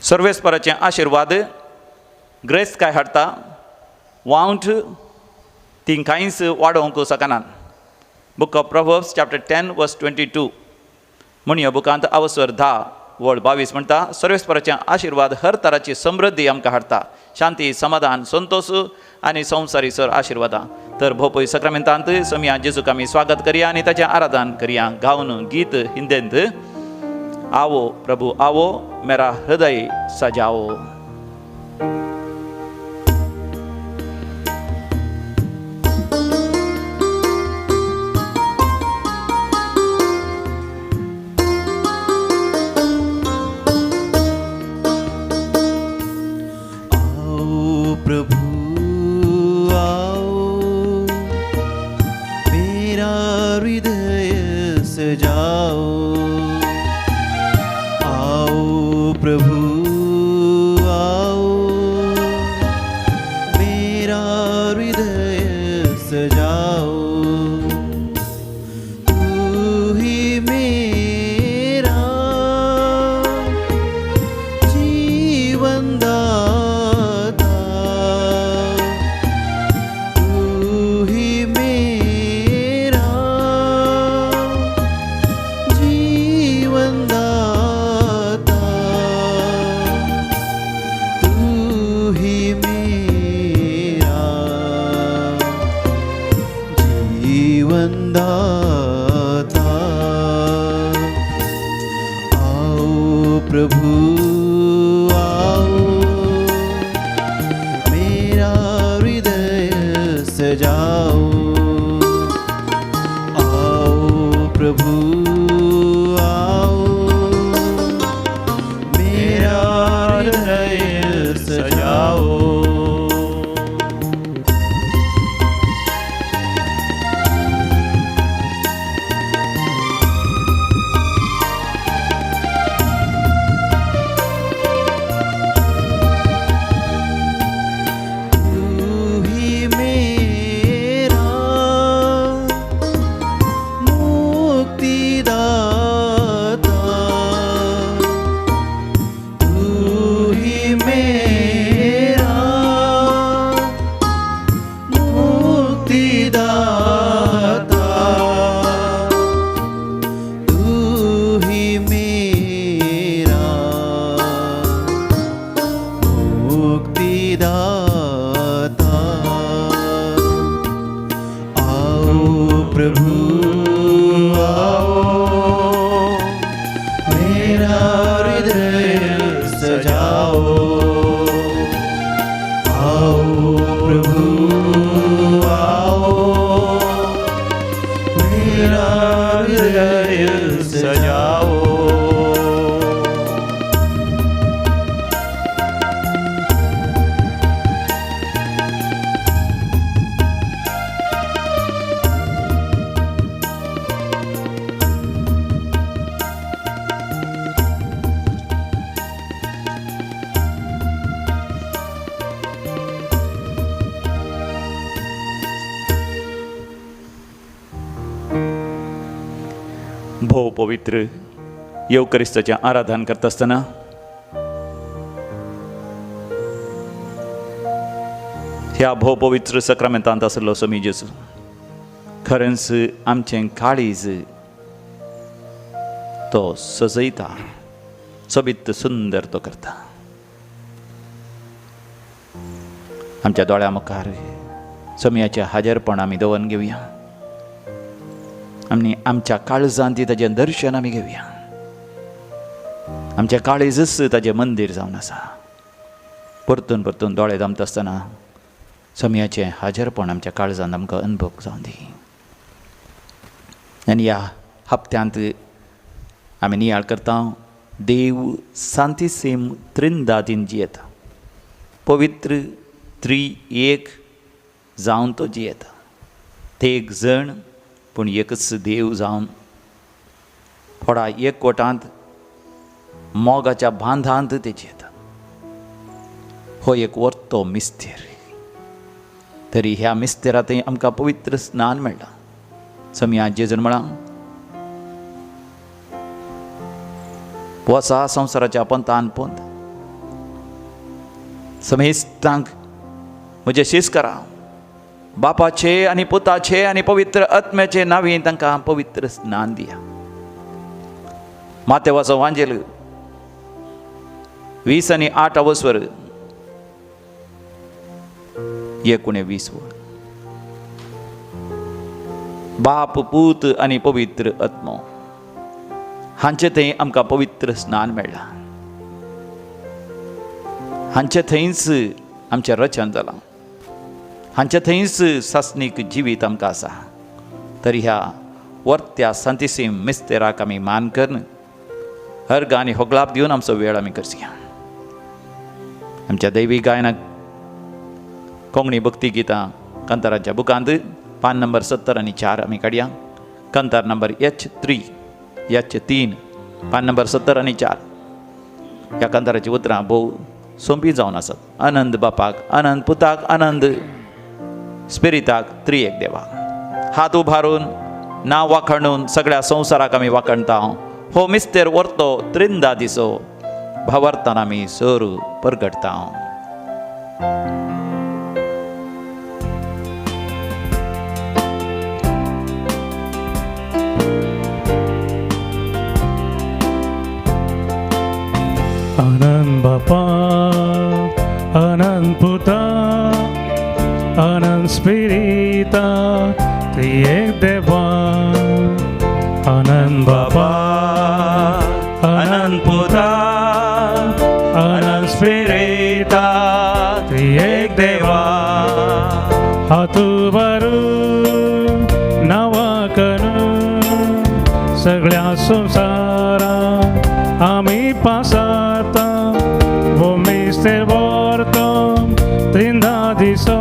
सर्वेस्पराचे आशीर्वाद ग्रेस काय हाडटा वाउंट तिंकायच वाडोवंक सकानान. बुक ऑफ प्रोवर्ब्स चॅप्टर 10 वर्स 22 म्हण ह्या बुकांत अवसर 10 वळ 22 म्हणटा सर्वेस्पराचे आशीर्वाद हर तराची समृद्धी आमकां हाडटा, शांती, समाधान, संतोष आनी संवसारीसर आशीर्वादां. तर भोपय सक्रामेंतांत सोमिया जेजूक आमी स्वागत करया आनी ताचें आराधन करया गावन गीत हिंदेंत आवो प्रभु आवो मेरा हृदय सजाओ. भोव पवित्र येवकरिस्ताचें आराधन करता आसतना ह्या भोव पवित्र सक्रामेंतांत आसलो सोमी जेजू खरेंच आमचें काळीज तो सजयता, सोबीत सुंदर तो करता. आमच्या दोळ्या मुखार सोमयाचें हाजीरपण आमी दवरून घेवया आनी आमच्या काळजांत ताचें दर्शन आमी घेवया. आमचें काळीजच ताचें मंदीर जावन आसा. परतून परतून दोळे धांपता आसतना सोमयाचें हाजीरपण आमच्या काळजांत आमकां अनुभव जावन दी. आनी ह्या हप्त्यांत आमी नियाळ करता देव सांतीसीम त्रिंदादीन जियेता, पवित्र एक जावन तो जियेता. ते एक जण पूण एकच देव जावन थोडा एकवटांत मोगाच्या बांधांत ते जियेता. हो एक वर्तो मिस्तेर. तरी ह्या मिस्तेरांतय आमकां पवित्र स्नान मेळ्ळां. सोमया जेजून म्हळां वसा संवसाराच्या पंतान पंत समेस्तांक म्हजे शीस करा. बापाचे आनी पुताचे आनी पवित्र आत्म्याचे नांवी तांकां पवित्र स्नान दिया. माते वाचो वांजेल 20 आनी 8 अवस्वर 19 वळ. बाप पूत आनी पवित्र आत्मो हांचे थंय आमकां पवित्र स्नान मेळ्ळां. हांचे थंयच आमचें रचन जालां. हांचे थंयच सासनीक जिवीत आमकां आसा. तरी ह्या वर्त्या सांतिसीम मिस्तेराक आमी मान करन अर्घ आनी होगलाप दिवन आमचो वेळ आमी करया. आमच्या दैवी गायनाक कोंकणी भक्ती गितां कंताराच्या बुकांत पान नंबर 70 आनी 4 आमी काडया. कंतार नंबर H3 पान नंबर 70 आनी 4. ह्या कंताराची उतरां भोव सोंपी जावन आसात. आनंद बापाक, आनंद पुताक, आनंद स्पिरिताक, त्रिएक देवाक. हात उभारून नांव वाखणून सगळ्या संवसाराक आमी वाखणता. हो मिस्तेर वर्तो त्रिंदा दिसो भावार्थान आमी सर परगटता. आनंद बापा, आनंद पुता, आनंद स्पिरिता, त्रिएक देवा. आनंद बापा, आनंद पुता, आनंद स्पिरिता, त्रिएक देवा. हात उभारून नावा करून सगळ्या संवसारा आमी पासारता. वो मिस्तेर वर्तो त्रिंदा दिसो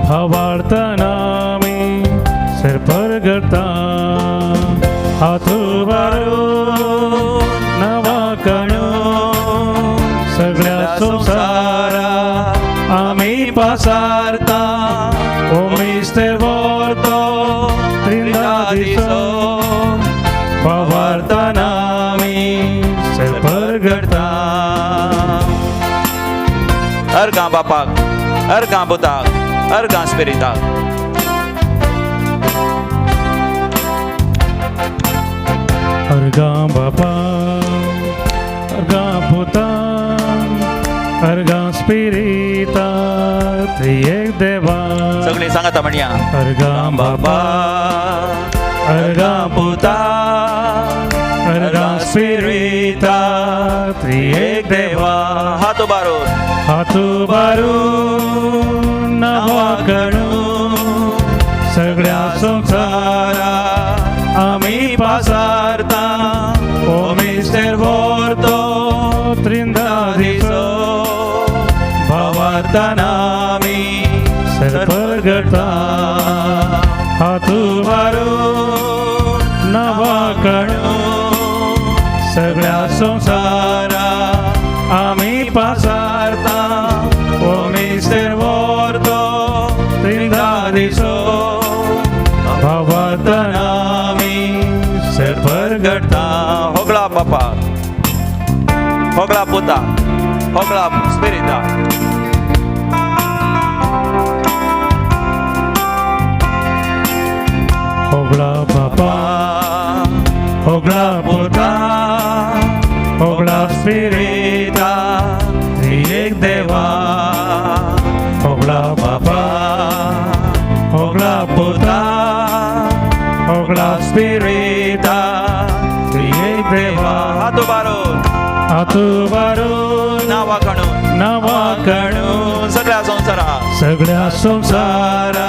भावार्थान आमी सर परगटता. हात उभारून नावा करून सगळ्या संवसारा आमी पासारता. वो मिस्तेर वर्तो त्रिंदा दिसो भावार्थान आमी सर परगटता. अर्घां बापाक, अर्घां पुताक, अर्घां स्पिरिताक. अर्घा बापा, अर्घा पुता, अर्घा स्पिरिता, त्रिएक देवा. सगळीं सांगाता म्हणया. अर्घा बापा, अर्घा पुता, अर्घा स्पिरिता, त्रिएक देवा. हात उभारून, हात उभारून नावा करून सगळ्या संवसारा आमी पासारता. ओ मिस्तेर वर्तो त्रिंदा दिसो भावार्थान आमी सर परगटता. हात उभारून नावा करून सगळ्या संवसारा आमी पासारता. ओ मिस्तेर वर्तो त्रिंदा दिसो भावार्थान आमी सर परगटता. होगळा बापाक, होगळा पुताक, होगळा स्पिरिताक. होगळा बापा, होगळा पुता, होगळा स्पिरिता, त्रिएक देवा. होगळा बापा, होगळा पुता, होगळा स्पिरिता, त्रिएक देवा. हात उभारून, हात उभारून नावा खणून, नावा करून सगळ्या संवसारा, सगळ्या संवसारा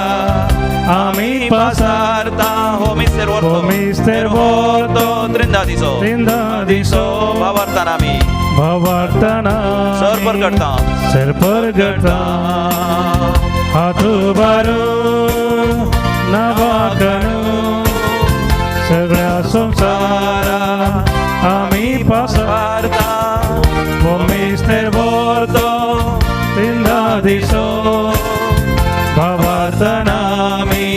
आमी पासारता. हो मिस्तेर वर्तो, मिस्तेर वर्तो त्रिंदा दिसो, त्रिंदा दिसो भावार्थान आमी भावार्थान सर परगटता. सर परगटता. हात उभारून नावा करून सगळ्या संवसारा आमी पासारता. हो मिस्तेर वर्तो त्रिंदा दिसो भावार्थान आमी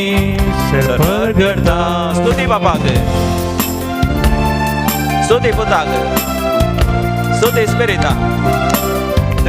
सर परगटता. स्तुती बापाक, स्तुती पुताक, स्तुती स्पिरिताक,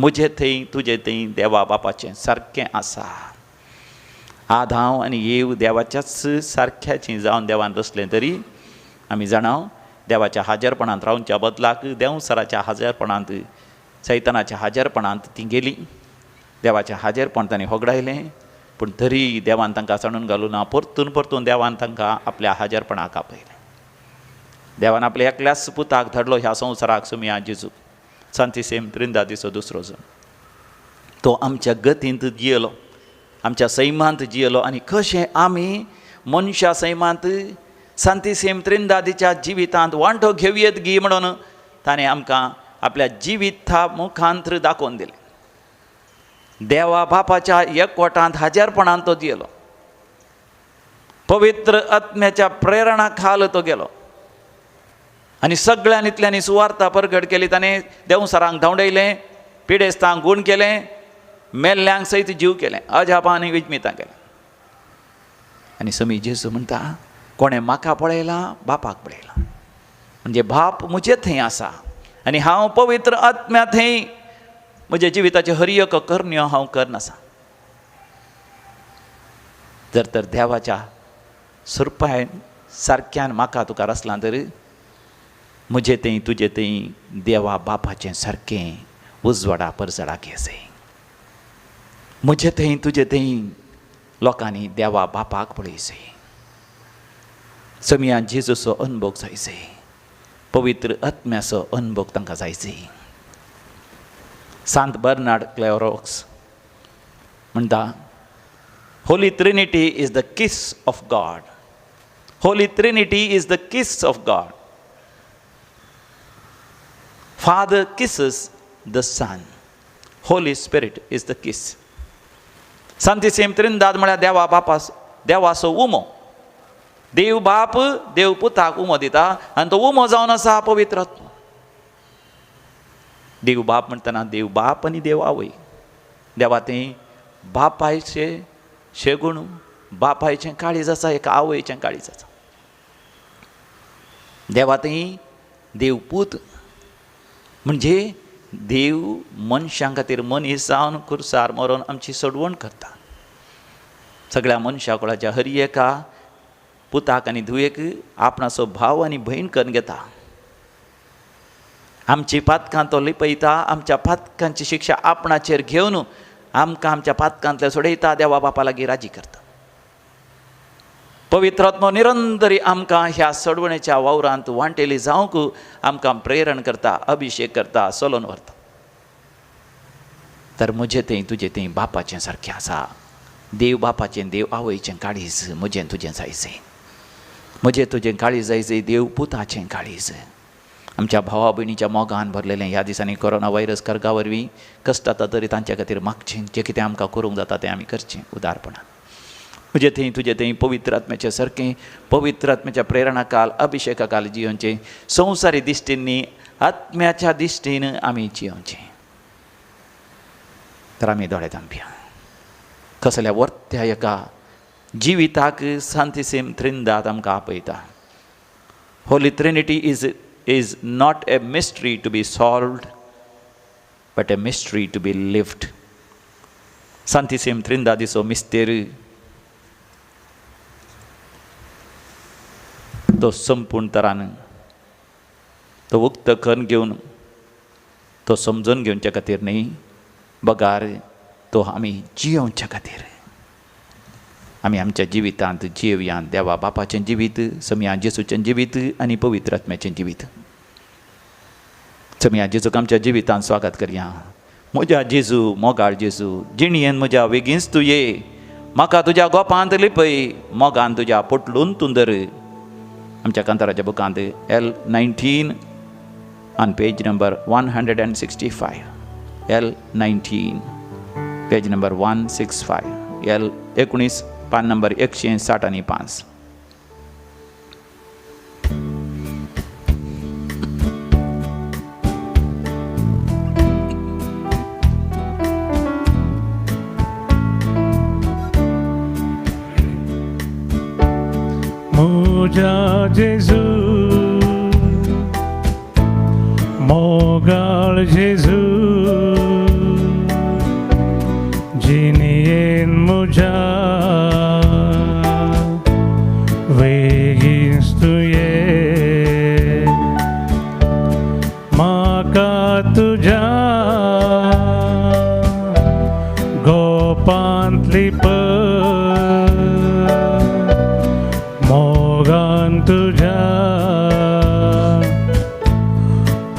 म्हजे थंय तुजे थंय देवा बापाचें सारकें आसा. आद हांव आनी येव देवाच्याच सारक्याचीं जावन देवान बसलें तरी आमी जाणाव देवाच्या हाजरपणांत रावच्या बदलाक देंवसराच्या हाजरपणांत सैतानाच्या हाजरपणांत तीं गेलीं. देवाचें हाजरपण तांणी होगडायलें, पूण तरी देवान तांकां सणून घालूं ना. परतून परतून देवान तांकां आपल्या हाजरपणाक आपयलें. देवान आपल्या एकल्याच पुताक धाडलो ह्या संवसाराक सुमया जेजूक, सांतीसेम त्रिंदा दिसो दुसरो जण. तो आमच्या गतींत जियेलो, आमच्या सैमांत जियेलो. आनी कशें आमी मनशा सैमांत सांतीसेम त्रिंदादीच्या जिवितांत वांटो घेवयेत गी म्हणून ताणें आमकां आपल्या जिविता मुखांत्र दाखोवन दिलें. देवा बापाच्या एकवटांत हाजरपणांत तो जियेलो. पवित्र आत्म्याच्या प्रेरणा खाल तो गेलो आनी सगळ्यान इतल्यांनी सुवार्ता परगट केली. ताणें देंवसरांक धांवडयलें, पिडेस्तांक गूण केलें, मेल्ल्यांक सयत जीव केलें, अजापां आनी विजमितां केलें. आनी समी जेजू म्हणटा, कोणें म्हाका पळयलां बापाक पळयलां. म्हणजे बाप म्हजे थंय आसा आनी हांव पवित्र आत्म्या थंय म्हज्या जिविताचे हर एक कर्ण्यो हांव करनासा. जर तर देवाच्या सुरपायन सारक्यान म्हाका तुका आसलां तर म्हजे थंय तुजे थंय देवा बापाचें सारकें उजवाडा परजडाक येसय. म्हजे थंय तुजे थंय लोकांनी देवा बापाक पळयसय. समिया जेजूचो अनुभव जायसय, पवित्र आत्म्याचो अनुभव तांकां जायसय. सांत बर्नार्ड क्लेरोक्स म्हणटा, Holy Trinity is the kiss of God. Holy Trinity is the kiss of God. Father kisses the Son. Holy Spirit is the kiss. सांतीसेम Trindade म्हळ्यार देवा बापास देवाचो उमो. देव बाप देव पुताक उमो दिता आनी तो उमो जावन आसा पवित्र आत्मा. देव बाप म्हणटना देव बाप आनी देव आवय. देवा थंय बापायचें शेगूण, बापायचें काळीज आसा, एक आवयचें काळीज आसा. देवा थंय देव पूत म्हणजे देव मनशां खातीर मनीस जावन खुर्सार मरोन आमची सोडवण करता. सगळ्या मनशा कुळाच्या हर एका पुताक आनी धुवेक आपणाचो भाव आनी भयण करून घेता. आमची पातकां तो लिपयता, आमच्या पातकांची शिक्षा आपणाचेर घेवन आमकां आमच्या पातकांतले सोडयता, देवा बापा लागीं राजी करता. पवित्र आत्मा निरंतरी आमकां ह्या सोडवणेच्या वावरांत वांटेली जावंक आमकां प्रेरण करता, अभिशेक करता, चलोवन व्हरता. तर म्हजें थंय तुजें थंय बापाचें सारकें आसा. देव बापाचें देव आवयचें काळीज म्हजें तुजें जायचें. म्हजें तुजें काळीज जायचें देव पुताचें काळीज. आमच्या भावा भयणीच्या मोगान भरलेलें. ह्या दिसांनी कोरोना व्हायरस कर्गा वरवीं कश्ट जाता तरी तांचे खातीर मागचें, जें कितें आमकां करूंक जाता तें आमी करचें उदारपणान. म्हजें थंय तुजें थंय पवित्र आत्म्याचें सारकें, पवित्र आत्म्याच्या प्रेरणा काल, अभिशेका काल जियोवचें. संवसारी दिश्टींनी आत्म्याच्या दिश्टीन आमी जियोवचें. तर आमी दोळे धांपया. कसल्या वर्त्या एका जिविताक सांतीसेम त्रिंदाद आमकां आपयता. Holy Trinity is not a mystery to be solved, but a mystery to be lived. सांतीसेम त्रिंदादीचो मिस्तेर तो संपूर्ण तरान तो उक्त करून घेवन तो समजून घेवच्या खातीर न्ही, बगार तो आमी जियोवच्या खातीर. आमी आमच्या जिवितांत जियेवया देवा बापाचें जिवीत, समिया जेजूचें जिवीत आनी पवित्र आत्म्याचें जिवीत. समिया जेजूक आमच्या जिवितांत स्वागत करया. म्हज्या जेजू, मोगाळ जेजू, जिणयेन म्हज्या बेगीनच तूं ये. म्हाका तुज्या गोपांत लिपय, मोगान तुज्या पोटलून तूं धर. आमच्या कांताराच्या बुकांत L19 on page number 165, L19 page number 165, L19 पान number 165. Moja Jesus, Mogal Jesus, म्हज्या बेगीनच तूं ये म्हाका तुज्या गोपांतली पळ मोगान तुज्या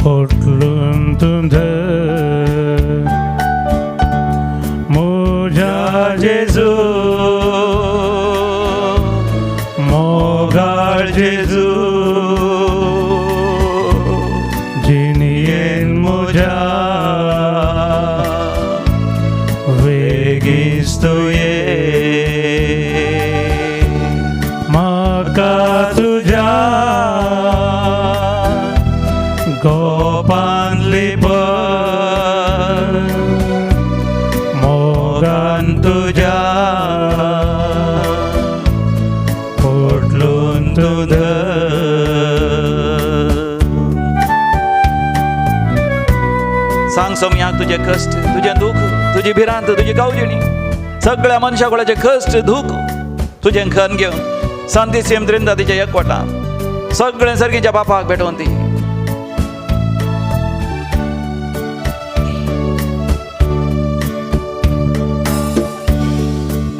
पोटलून तूं धर म्हज्या जेजू मोगाळ जेजू जिणयेन म्हज्या बेगीनच तूं ये म्हाका तुज्या गोपांतली पळ मोगान तुज्या पोटलून तूं धर सांग सोम्या तुझे कष्ट, तुझे दुःख, तुझी भिरांत, तुझी गावजणी, सगळ्या मनशाकुळाचे कष्ट दुःख तुझे खण घेवन सांती सेमद्रिंदा तिच्या एकवटान सगळे सर्गीच्या बापाक भेटोवन ती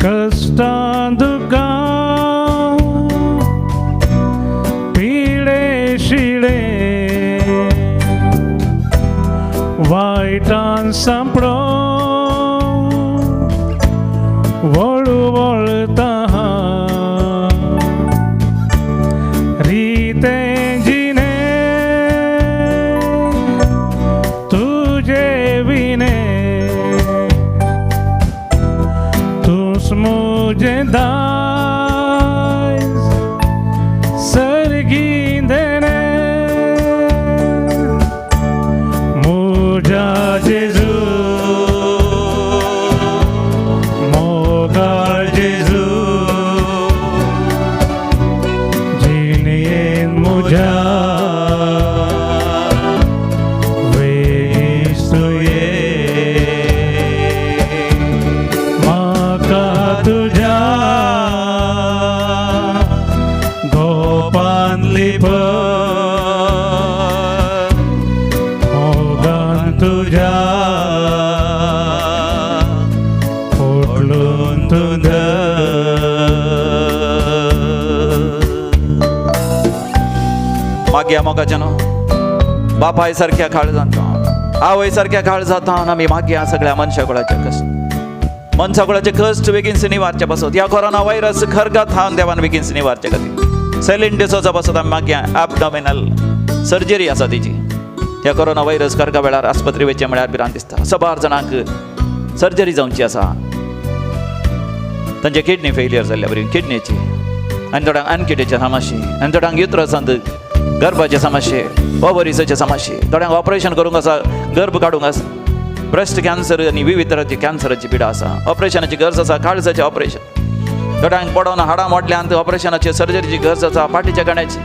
कष्टां दुखां पिडे शिडे वायटान सांपडो वळू वळता रिते जिने तुझे विने तूंच मुझे दायज सर्गी देणे म्हज्या जेजू मोगाळ जेजू जिणयेन म्हज्या बेगीनच तूं ये म्हाका तुज्या गोपांतली पळ मोगान तुज्या पोटलून तूं धर मागया मोगाच्यानो बापाय सारख्या काळ जाता आवय सारख्या काळ जाता आमी मागया सगळ्या मनशाकुळाचे कष्ट मनशाकुळाचे कष्ट बेगीनच निवारचे बसत ह्या कोरोना व्हायरस खरगात हावन देवान बेगीनच निवारचे खातीर सायलेंट डिसोजा बसत आमी मागया ॲबडॉमिनल सर्जरी आसा तिची ह्या कोरोना व्हायरस खरगा वेळार आस्पत्री वयचे म्हळ्यार भिरांत दिसता 100 जाणांक सर्जरी जावची आसा तांचे किडनी फेलियर जाल्ल्या बरी किडनीची आनी थोड्यांक अनकिडनीचे समस्ये आनी थोड्यांक युट्रसांत गर्भाचे समस्ये ओवरीसाचे समस्ये थोड्यांक ऑपरेशन करूंक आसा गर्भ काडूंक आसा ब्रेस्ट कॅन्सर आनी विविध तरांची कॅन्सराची पिडा आसा ऑपरेशनाची गरज आसा काळजाचें ऑपरेशन थोड्यांक पडोवन हाडां मोडल्यांत ऑपरेशनाची सर्जरीची गरज आसा पाठीच्या कण्याची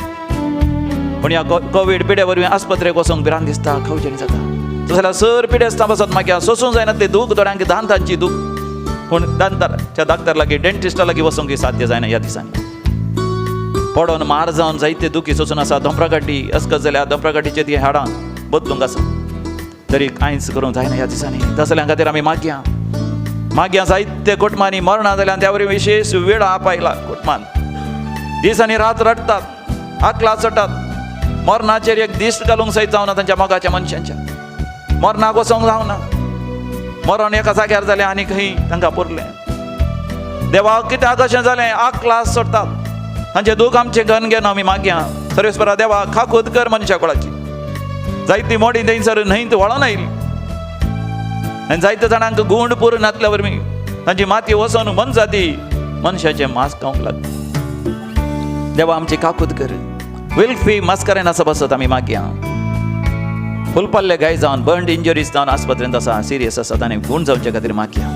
पूण ह्या कोवीड पिड्या वरवीं आस्पत्रेक वचूंक भिरांत दिसता खंयचें जाता तशें जाल्यार सर पिडे आसता बसत म्हाका सोसूंक जायना ते दूख थोड्यांक दांतांची दूख पूण दांताच्या डाक्टर लागीं डेंटिस्टा लागीं वचूंक साध्य जायना ह्या दिसांनी पडोवन मार जावन जायते दुखी सोसून आसा दोंपराकाटी अस्कत जाल्यार दोंपराकाटीचे ती हाडां बदलूंक आसा तरी कांयच करूंक जायना ह्या दिसांनी तसल्या खातीर आमी मागया जायते कुटुंबांनी मरणां जाल्यार त्या वरी विशेष वेळ आपयला कुटुंबान दीस आनी रात रडटात आकलास सटात मरणाचेर एक दीस घालूंक सयत जावना तांच्या मोगाच्या मनशांच्या मरणाक वचोंक जावना मरण एका जाग्यार जालें आनी खंय तांकां पुरलें देवाक कित्याक अशें जालें आकलास सोडटात तांचे दूख आमचे घन घेवन आमी मागया सर्वेस्परा देवा खाकूद कर मनशा कुळाची जायती मोडी थंयसर न्हंयत वळोन आयली आनी जायते जाणांक गुंड पुरून नातल्या वरवीं तांची माती वचोन मन जाती मनशाचें मांस खावंक लागली देवा आमची काकूद कर विल्फी मास्करेन आसा बसत आमी मागया फुलपल्ले गाय जावन बर्न इंजरीज जावन आस्पत्रेंत आसा सिरियस आसात आनी गुण जावचे खातीर मागया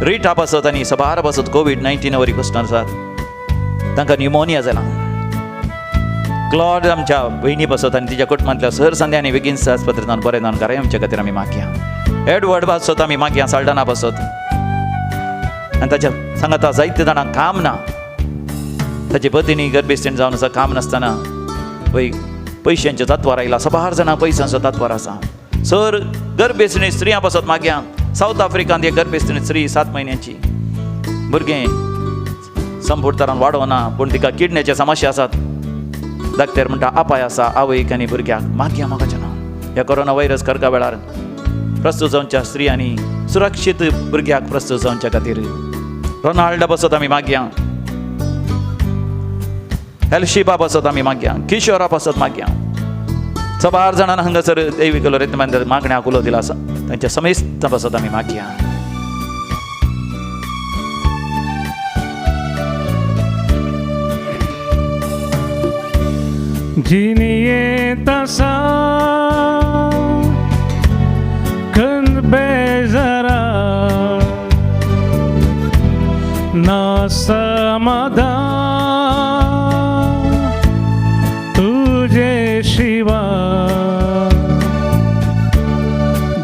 रीठा बसत आनी सबार बसत कोविड-19 वरी कश्टान आसात तांकां न्युमोनिया जाला क्लॉड आमच्या बहिणी बसत आनी तिच्या कुटुंबांतल्या सर संध्यांनी बेगीन आस्पत्रेंत बरें जावन घरा येवचे खातीर आमी मागया एडवर्ड बसत आमी मागया साल्डाना बसत आनी ताच्या सांगाता जायते जाणांक काम ना. ताचे पत्नी गर्भेस्थीण जावन आसा, काम नासतना पळय पयशांच्या तत्वार आयला. 6 जाणां पयशांचो तत्वार आसा. सर गर्भेस्थीण स्त्रियां पासत मागया. सावथ आफ्रिकांत एक गर्भेस्थीण स्त्री 7 म्हयन्याची, भुरगें संपूर्ण तरान वाडोना, पूण तिका किडनीचे समस्या आसात. डाक्टर म्हणटा अपाय आसा आवयक आनी भुरग्याक. मागया मोगाचें ना. ह्या कोरोना व्हायरस करका वेळार प्रस्तूत जावच्या स्त्रियांनी सुरक्षीत भुरग्याक प्रस्तूत जावच्या खातीर रोनाल्डा पासत आमी मागया. हेल्शिपा पासत आमी मागया. किशोरा पासत मागया. 6 जाणांना हांगासर दैवी कलोरीत मागण्याक उलो दिला आसा. तांच्या समेस्त पासत आमी मागया. जिनिये तसा कन बेजरा ना समाधान तुझे शिवा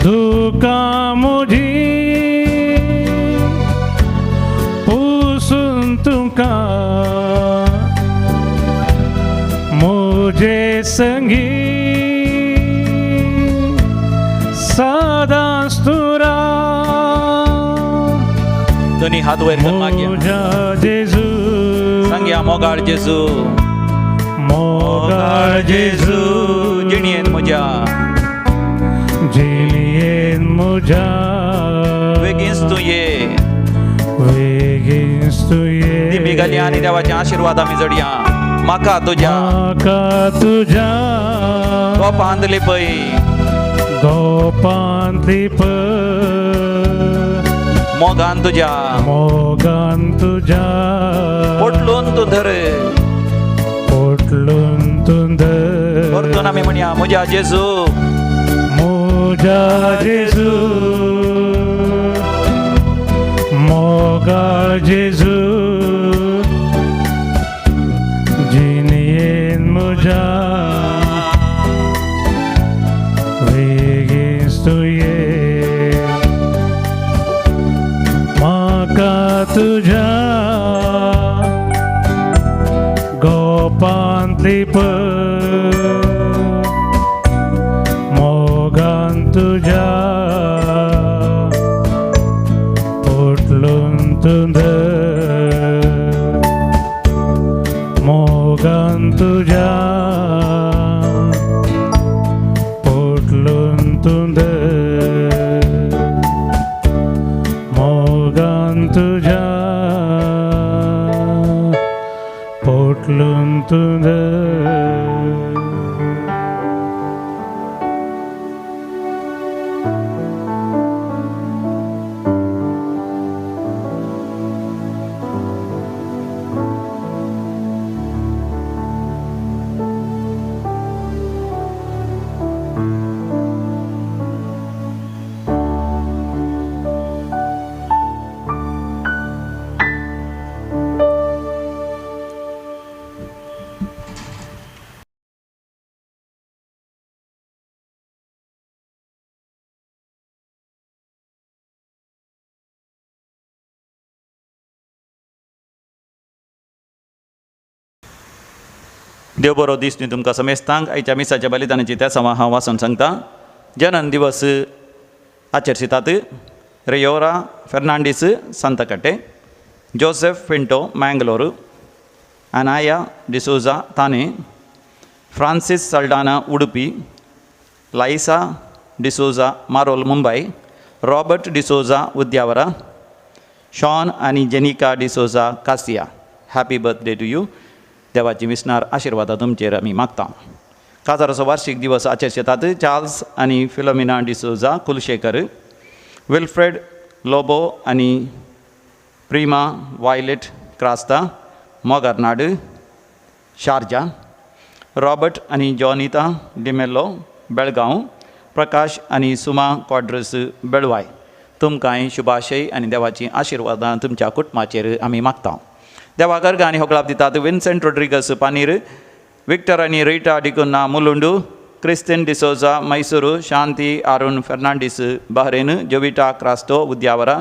दुका मुझी पुसून तुका मुझे संगी सदा स्तुरा दोन्ही हात वयर करून मागया. मुझा जेजू सांगया मोगाळ जेजू, मोगाळ जेजू जिणयेन म्हज्या जिणयेन मुझा बेगीनच तूं ये. बेगीनच तूं ये. दिमी घालया आनी देवाचे आशिर्वाद आमी जडया. म्हाका तुज्या गोपांतली पळय गोपांतली मोगान तुज्या पोटलून तूं धर. परतून आमी म्हणया म्हज्या जेजू, म्हज्या जेजू मोगाळ जेजू जिणयेन म्हज्या बेगीनच तूं ये. म्हाका तुज्या गोपांतली मोगान तुज्या पोटलून तूं मोगान तुज्या पोटलून तूं मोगान तुज्या पोटलून तूं. देव बरो दीस न्ही तुमकां समेस्तांक. आयच्या मिसाच्या बलिदानाची त्या सवा हांव वाचून सांगता. जनन दिवस आचरशितात. रेयोरा Fernandes Santekatte, Joseph Pinto Mangalore, Anaya D'Souza Thane, Francis Saldanha Udupi, Laisa D'Souza Marol Mumbai, Robert D'Souza Udyavara, Sean आणि Jenica D'Souza Kasia. Happy birthday to you. देवाची विस्नार आशिर्वादा तुमचेर आमी मागता. काजाराचो वार्षिक दिवस आचरतात. चार्ल्स आनी फिलोमिना डिसोजा कुलशेकर, विल्फ्रेड लोबो आनी Prima Violet Crasta Mogarnad Sharjah, Robert आनी जॉनिता डिमेल्लो बेळगांव, प्रकाश आनी सुमा क्वाड्रस बेळवाय. तुमकांय शुभाशय आनी देवाची आशिर्वादां तुमच्या कुटुंबाचेर आमी मागता. देवा गर्ग आनी होगलाप दितात. विन्सेंट रोड्रिगस पानीर, विक्टर आनी Rita D'Cunha Mulund, Christine D'Souza Mysuru, Shanti Arun Fernandes Bahrain, Jovita Crasto Udyavara,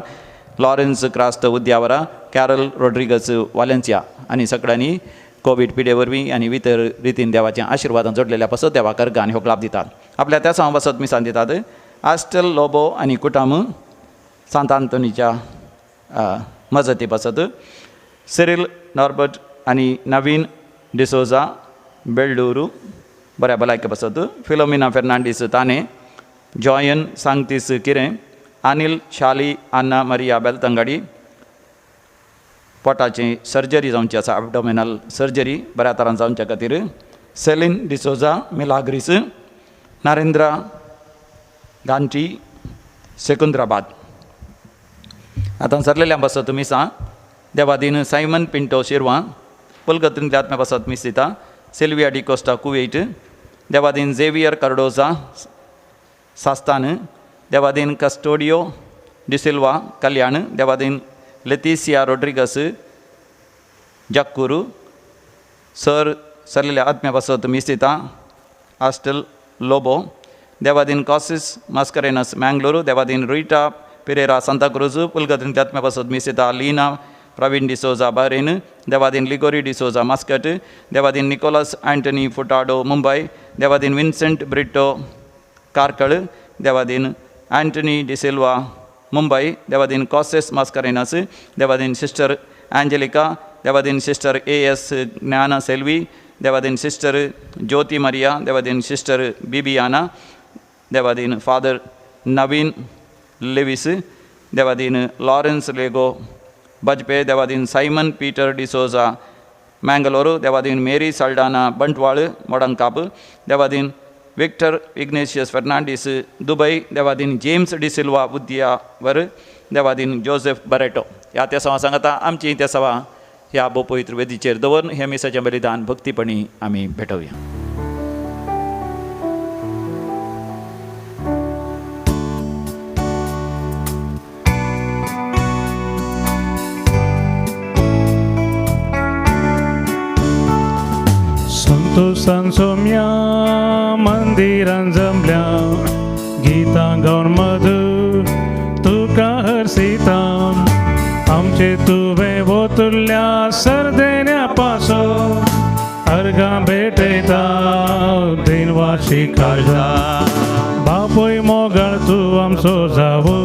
Lawrence Crasta Udyavara Carol Rodrigues Valencia आनी सगळ्यांनी कोविड पिडेवरवीं आनी इतर रितीन देवाच्या आशिर्वादान जोडलेल्या पासत देवा कर्गान ह्यो लाभ दितात. आपल्या त्या समा पासत मिसान दितात. आस्टेल लोबो आनी कुटाम सांत आंतोनीच्या मजती पासत सिरिल नॉर्बर्ट आनी नवीन डिसोजा बेल्डूरू बऱ्या भलायके पासत फिलोमिना फेर्नांडीस ताने जॉयन सांगतीस किरें अनिल शाली आन्ना मरिया बेलतंगाडी पोटाची सर्जरी जावची आसा एबडोमिनल सर्जरी बऱ्या तरान जावच्या खातीर सेलीन डिसोजा मिलाग्रीस नरेंद्र गांठी सेकुंद्राबाद. आतां सरलेल्या पासत मिसां देवादीन सायमन पिंटो शिरवां पुलगत्रींतल्या आत्म्या पासत मिस दिता. सिल्विया डिकोस्टा कुवेट देवादीन झेवियर कार्डोजा सास्तान देवादीन कस्टोडियो डिसिल्वा कल्याण देवादीन लेतिसिया रोड्रिगस जक्कुरू सर सरलेल्या आत्म्या पासत मिस दिता. आस्टेल लोबो देवादीन कॉसिस मास्करेनस मँगलोर देवादीन रिटा पिरेरा सांताक्रूज पुलगत्रींतल्या आत्म्या पासत मिस दिता. लीना प्रवीण डिसोजा बहरेन देवादीन लिगोरी डिसोजा मास्कट देवादीन निकोलस अँटनी फुटाडो मुंबई देवादीन विन्सेंट ब्रिटो कारकळ देवादीन अँटनी डिसिल्वा मुंबई देवादीन कॉसेस मास्करेनस देवादीन सिस्टर एंजेलिका देवादीन सिस्टर AS ज्ञाना सेल्वी देवादीन सिस्टर ज्योति मरिया देवादीन सिस्टर बिबियाना देवादीन फादर नवीन लेविस देवादीन लॉरेन्स लेगो बजपे देवादीन सायमन पीटर डिसोजा मँगलोर देवादीन मेरी साल्डाना बंटवाळ मोडंकाप देवादीन विक्टर इग्नेशियस फर्नांडीस दुबई देवादीन जेम्स डिसिल्वा उद्यावर देवादीन जोसेफ बरेटो. ह्या त्या सवा सांगता आमची त्या सवा ह्या बोपवित्र वेदीचेर दवरून हे मिसाचें बलिदान भक्तीपणी आमी भेटोवया. संतोषान सोम्या मंदिरान जमल्या गीतां गावन मधू तुका हरसिता आमचे तुवें वोतुल्ल्या सर्देण्या पासो अर्गां भेटयता दिनवाशी काळजा बापोय मोगाळ तूं आमचो जावो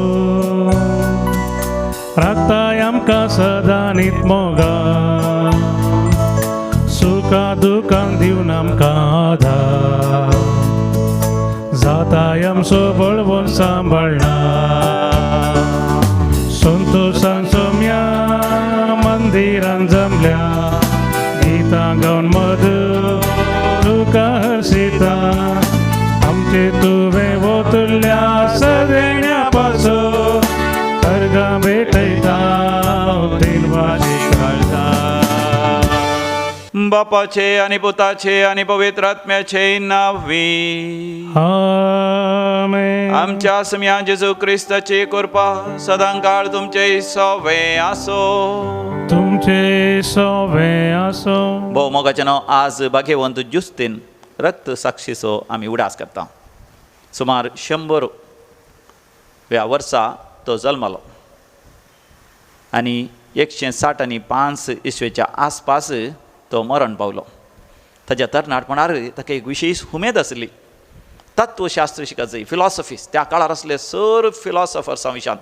राखताय आमकां सदां नीत मोगाळ सुखा दुखान दिवन आमकां आधार जाताय आमचो बळवून सांबाळना संतोषान सोम्या मंदिरान जमल्या गीतां गावन मधू तुका हरसिता आमचे तुवें वोतुल्ल्या सगळ्या पासो अर्गां भेटयता दिनवाशी काळजा बापाचे आणि पुताचे आणि पवित्र आत्म्याचे नावी आमेन. आमच्या सम्या जेजू क्रिस्ताची कृपा सदांकाळ तुमचे सोवे आसो. तुमचे सोवे आसो. भोव मोगाचेनो आज भाग्यवंत जुस्तीन रक्त साक्षीचो आमी उडास करता. सुमार 100व्या वर्सा तो जल्मलो आणि 160 इसवेच्या आसपास तो मरण पावलो. ताच्या तरणाटपणार ताका एक विशेष उमेद आसली. तत्वशास्त्र शिकायचें फिलॉसॉफीस त्या काळार असले सर फिलॉसॉफर्सां विशांत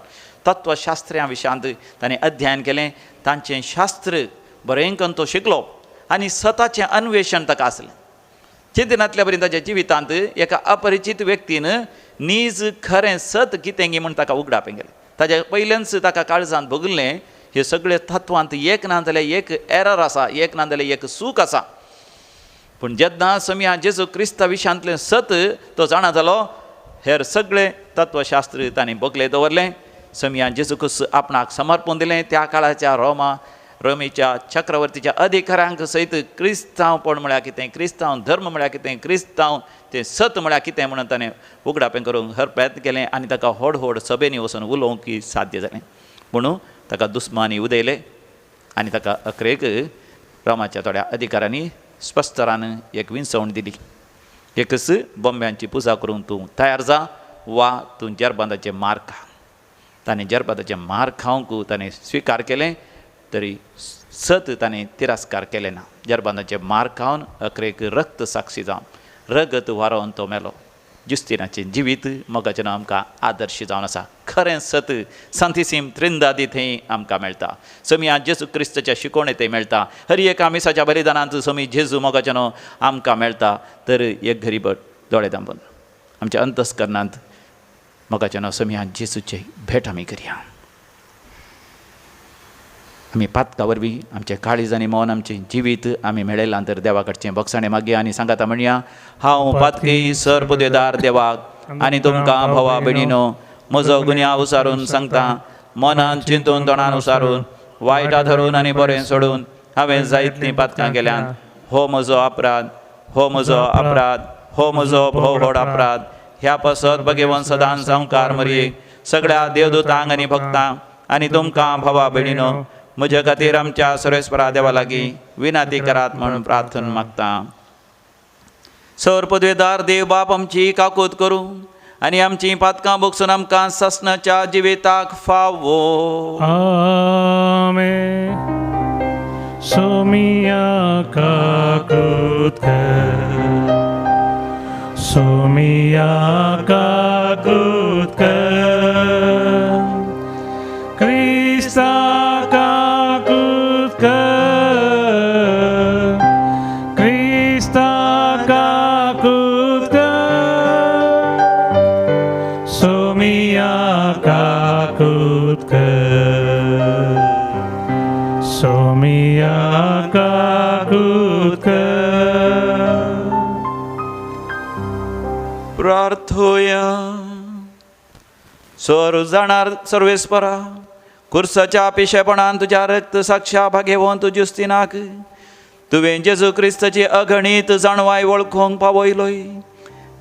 तत्वशास्त्र्यां विशांत ताणें अध्ययन केलें. तांचें शास्त्र बरें करून तो शिकलो आनी स्वताचें अन्वेषण ताका आसलें. चिंतनांतल्या पर्यंत ताच्या जिवितांत एका अपरिचीत व्यक्तीन नीज खरें सत कितें गी म्हूण ताका उगडापें गेलें. ताच्या पयल्यानच ताका काळजांत भोगलें हे सगळे तत्वांत एक ना जाल्यार एक एरर आसा एक ना जाल्यार एक सूख आसा. पूण जेन्ना सम्या जेजू क्रिस्ता विशांतलें सत तो जाणा जालो हेर सगळे तत्वशास्त्र ताणें भोगलें दवरलें. सम्या जेजूकूच आपणाक समर्पण दिलें. त्या काळाच्या रोमीच्या चक्रवर्तीच्या अधिकाऱ्यांक सयत क्रिस्तांवपण म्हळ्यार कितें क्रिस्तांव धर्म म्हळ्यार कितें क्रिस्तांव तें सत म्हळ्यार कितें म्हणून ताणें उगडापें करूंक हर प्रयत्न केलें आनी ताका व्हड सभेनी वचून उलोवंक साध्य जालें. म्हणून ताका दुस्मानी उदयले आनी ताका अकरेक रोमाच्या थोड्या अधिकाऱ्यांनी स्पश्टरान एक विंसवण दिली. एकच बोंब्यांची पुजा करूंक तूं तयार जा वा तूं जरबंदाचें मार खा. ताणें जरबादाचें मार खावंक ताणें स्विकार केलें तरी सत ताणें तिरस्कार केलें ना. जरबादाचें मार खावन अकरेक रक्त साक्षी जावन रगत व्हारोवन तो मेलो. जुस्तिनाचें जिवीत मोगाचें आमकां आदर्श जावन आसा. खरें सत सांतीसीम त्रिंदादी थंय आमकां मेळटा. समिया जेजू क्रिस्ताच्या शिकोवणे थंय मेळटा. हर एक आमिसाच्या बलिदानांत समी जेजू मोगाचें आमकां मेळटा. तर एक घरीबट दोळे धांपून आमच्या अंतस्करणांत मोगाचें समिया जेजूचे भेट आमी करया. आमी पातका वरवीं आमचें काळीज आनी मौन आमचें जिवीत आमी मेळयलां तर देवा कडचें बक्षाणें मागया आनी सांगाता म्हणया, हांव पातकी सरपदेदार देवाक आनी तुमकां भवा भयणीनो म्हजो गुन्यांव उसारून सांगता. मनांत चिंतून तोंडान उसारून वायटा धरून आनी बरें सोडून हांवें जायतीं पातकां केल्यात. हो म्हजो अपराध, हो म्हजो अपराध, हो म्हजो भोव व्हड अपराध. ह्या पासत भगेवन सदांच संवकार मरये सगळ्या देवदूतांक आनी भक्तांक आनी तुमकां भवा भयणीनो म्हजे खातीर आमच्या सर्वेस्परा देवा लागीं विनाती करात म्हणून प्रार्थन मागता. सर पदवेदार देव बाप आमची काकूत करूं आनी आमची पातकां बगसून आमकां ससनाच्या जिविताक फावो. आमेन. सोमिया काकूत कर, सोमिया काकूत कर, क्रिस्ता काकूत कर, क्रिस्ता काकूत कर, सोमिया काकूत कर, सोमिया काकूत कर. प्रार्थोया. स्वर जाणार सर्वेस्परा कुर्साच्या पिशेपणान तुज्या रक्त साक्षा भागेवोन तू जुस्तिनाक तुवें जेजू क्रिस्ताची अगणीत जाणवाय वळखूंक पावयलोय.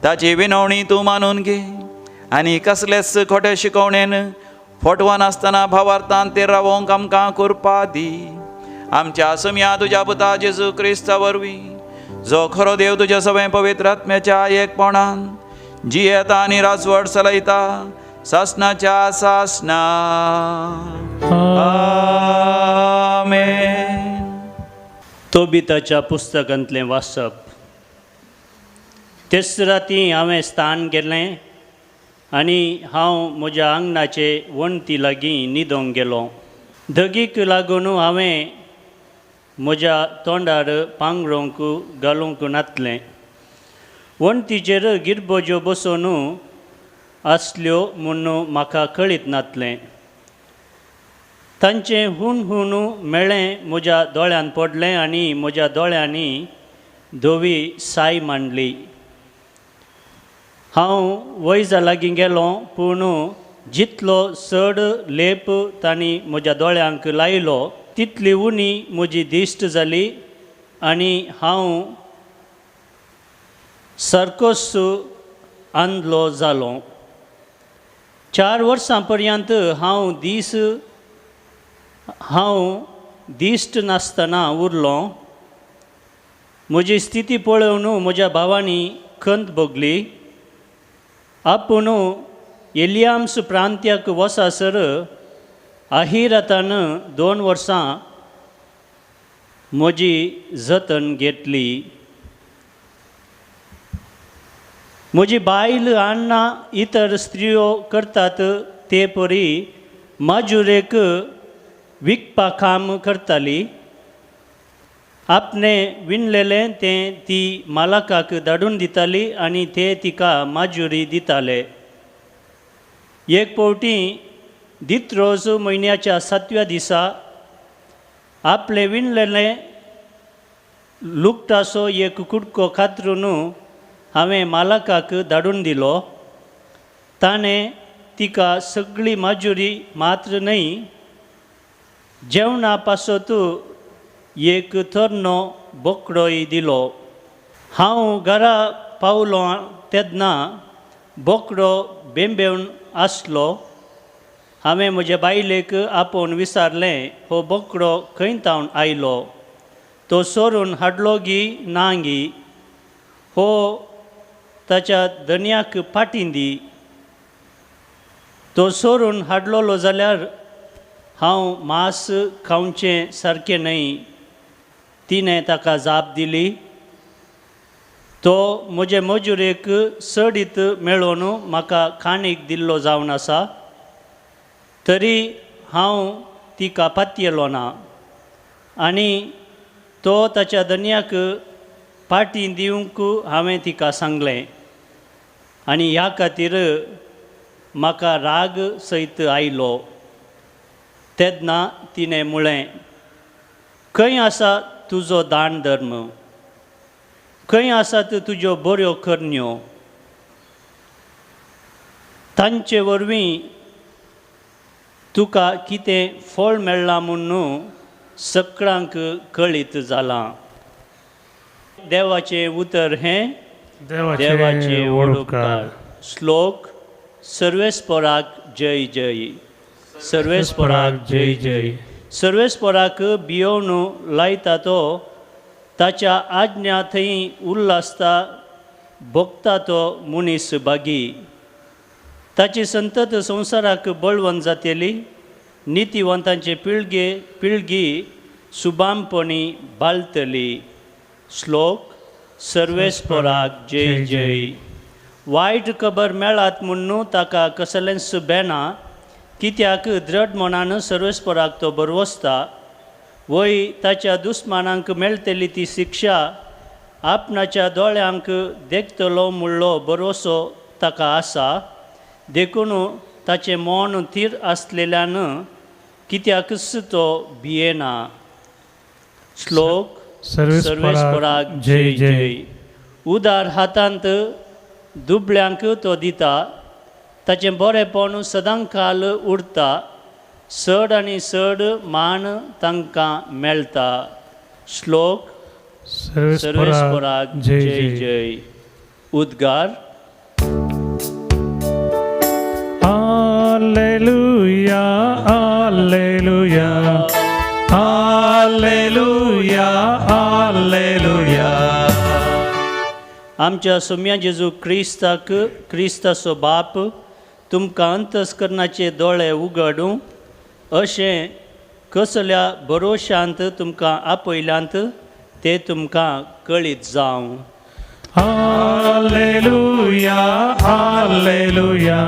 ताची विनवणी तूं मानून घे आनी कसलेच खोटे शिकवणेन फोटवान आसतना भावार्थान ते रावोंक आमकां कृपा दी. आमच्या समिया तुज्या पुता जेजू क्रिस्ता वरवीं जो खरो देव तुज्या सगळे पवित्र आत्म्याच्या एकपणान जियेता आनी राजवट चलयता सासनाच्या सासना. आमेन. तोबिताच्या पुस्तकांतलें वाचप. तेच राती हांवें स्थान केलें आनी हांव म्हज्या आंगणाचे वणटी लागीं न्हिदोंक गेलो. धगीक लागून हांवें म्हज्या तोंडार पांगरोंक घालूंक नातलें. वणटीचेर गिरबोज्यो बसून आसल्यो म्हूण म्हाका कळीत नातलें. तांचें हून हून मेळ्ळें म्हज्या दोळ्यान पडलें आनी म्हज्या दोळ्यांनी धवी साय मांडली. हांव वैजा लागीं गेलो पूण जितलो चड लेप तांणी म्हज्या दोळ्यांक लायलो तितली उणी म्हजी दिश्ट जाली आनी हांव सारकोच आंधलो जालो. 4 वर्सां पर्यंत हांव दिश्ट नासतना उरलो. म्हजी स्थिती पळोवन म्हज्या भावानी खंत भोगली. आपूण एलियाम्स प्रांत्याक वसासर आहिरातान 2 वर्सां म्हजी जतन घेतली. म्हजी बायल आण्णा इतर स्त्रियो करतात ते परी माजुरेक विकपा काम करताली. आपणें विणलेलें तें ती मालकाक धाडून दिताली आनी ते तिका माजुरी दिताले. एक फावटी दित्रोज म्हयन्याच्या 7व्या दिसा आपलें विणलेलें लुगटाचो एक कुडको कातरून हांवें मालकाक धाडून दिलो. ताणें तिका सगळी माजुरी मात्र न्हय जेवणा पासत एक तरनो बोकडोय दिलो. हांव घरा पावलो तेन्ना बोकडो बेंबेवन आसलो. हांवें म्हज्या बायलेक आपोवन विचारलें, हो बोकडो खंयतावन आयलो? तो सोरून हाडलो गी ना गी? हो ताच्या धन्याक पाटी दी. तो सोडून हाडलोलो जाल्यार हांव मांस खावचें सारकें न्हय तिणें ताका जाप दिली. तो म्हजे मजुरेक सडीत मेळोवन म्हाका खाणीक दिल्लो जावन आसा, तरी हांव तिका पातयेलो ना. आनी तो ताच्या धन्याक पाटी दिवंक हांवें तिका सांगलें. आनी ह्या खातीर म्हाका राग सयत आयलो. तेन्ना तिणें म्हळें, खंय आसा तुजो दान धर्म, खंय आसात तुज्यो बऱ्यो करण्यो. तांचे वरवीं तुका कितें फळ मेळ्ळां म्हूण सगळ्यांक कळीत जालां. देवाचें उतर हें देवाचे ओडकार. श्लोक. सर्वेस्पराक जय जय. सर्वेस्पराक जय जय. सर्वेस्पराक भियोवन लायता तो, ताच्या आज्ञा थंय उल्हासता भोगता तो मनीस भागी. ताची संतत संवसाराक बळवंत जातली, नितीवंतांचे पिळगी सुबामपणी बालतली. श्लोक. सर्वेस्पराक जय जय. वायट खबर मेळात म्हूण ताका कसलेंच बेना, कित्याक दृढ मनान सर्वेस्पराक तो बरवसता. वय ताच्या दुस्मानांक मेळटली ती शिक्षा, आपणाच्या दोळ्यांक देखतलो म्हणलो बरोसो ताका आसा. देखून ताचें मोन थीर आसलेल्यान कित्याकच तो भियेना. श्लोक. सर्वेस्पराक जय जय. उदार हातांत दुबळ्यांक तो दिता, ताचें बरेपण सदांकाल उरता. सड आनी सड मान तांकां मेळटा. श्लोक. सर्वेस्पराक जय जय. उद्गार. Alleluia, Alleluia, Alleluia, Alleluia. आमच्या सोम्या जेजू क्रिस्ताक क्रिस्ताचो बाप तुमकां अंतस्करणाचे दोळे उगडूं, अशें कसल्या भरोशांत तुमकां आपयल्यांत ते तुमकां कळीत जावं. Alleluia, Alleluia,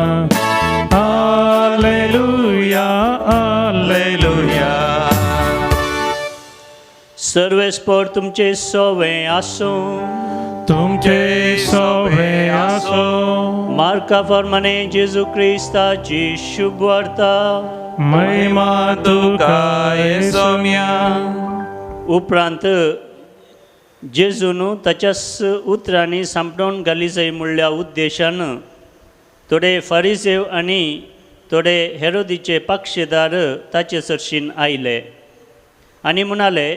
Alleluia, Alleluia. सर्वेस्पर तुमचे सोवें आसूं. तुमचे सोवे आसो. मार्का प्रमाणे जेजू क्रिस्ताची शुभ वार्ता. महिमा तुका येसोम्या. उपरांत जेजून ताच्याच उतरांनी सांपडोवन घाली जाय म्हणल्या उद्देशान थोडे फारिसेव आनी थोडे हेरोदीचे पक्षदार ताचे सरशीन आयले आनी म्हणाले,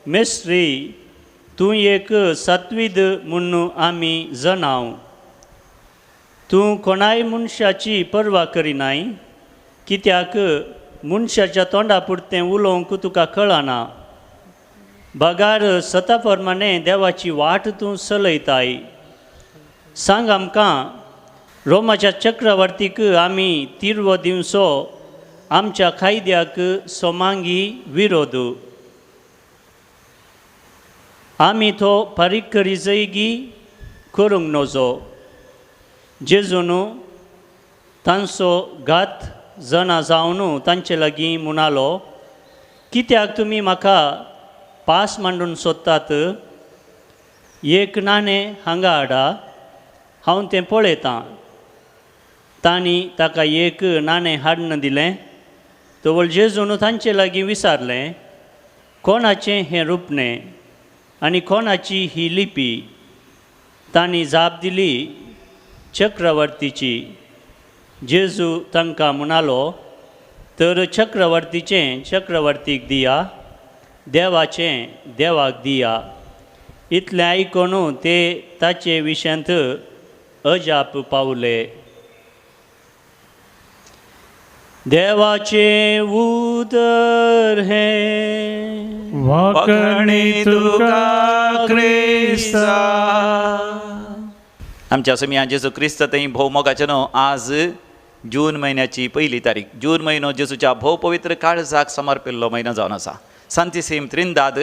मेस्त्री, तूं एक सात्वीद म्हूण आमी जनाव. तूं कोणाय मनशाची पर्वा करिनाय, कित्याक मनशाच्या तोंडा पुरतें उलोवंक तुका कळना. बगार सता प्रमाणे देवाची वाट तूं चलयताय. सांग आमकां, रोमाच्या चक्रवर्तीक आमी तिरवो दिवचो आमच्या कायद्याक सोमांगी विरोध. आमी तो फारीक करी जैगी करूंक नजो. जेजून तांचो घात जना जावन तांचे लागीं म्हणालो, कित्याक तुमी म्हाका पास मांडून सोदतात. एक नाणें हांगा हाडा, हांव तें पळयतां. तांणी ताका एक नाणें हाडून दिलें. तवळ जेजून तांचे लागीं विचारलें, कोणाचें हें रुपणें आनी कोणाची ही लिपी? तांणी जाप दिली, चक्रवर्तीची. जेजू तांकां म्हणालो, तर चक्रवर्तीचें चक्रवर्तीक दिया, देवाचें देवाक दिया. इतलें आयकून ते ताचे विशयांत अजाप पावले. देवाचे उदर हें वाकणी तुका क्रिस्ता. आमच्या समिया जेजू क्रिस्त थंय भोवमोगाचें न्हू आज जून म्हयन्याची 1 तारीख. जून म्हयनो जेजूच्या भोव पवित्र काळजाक समर्पिल्लो म्हयनो जावन आसा. सांतिसीम त्रिंदाद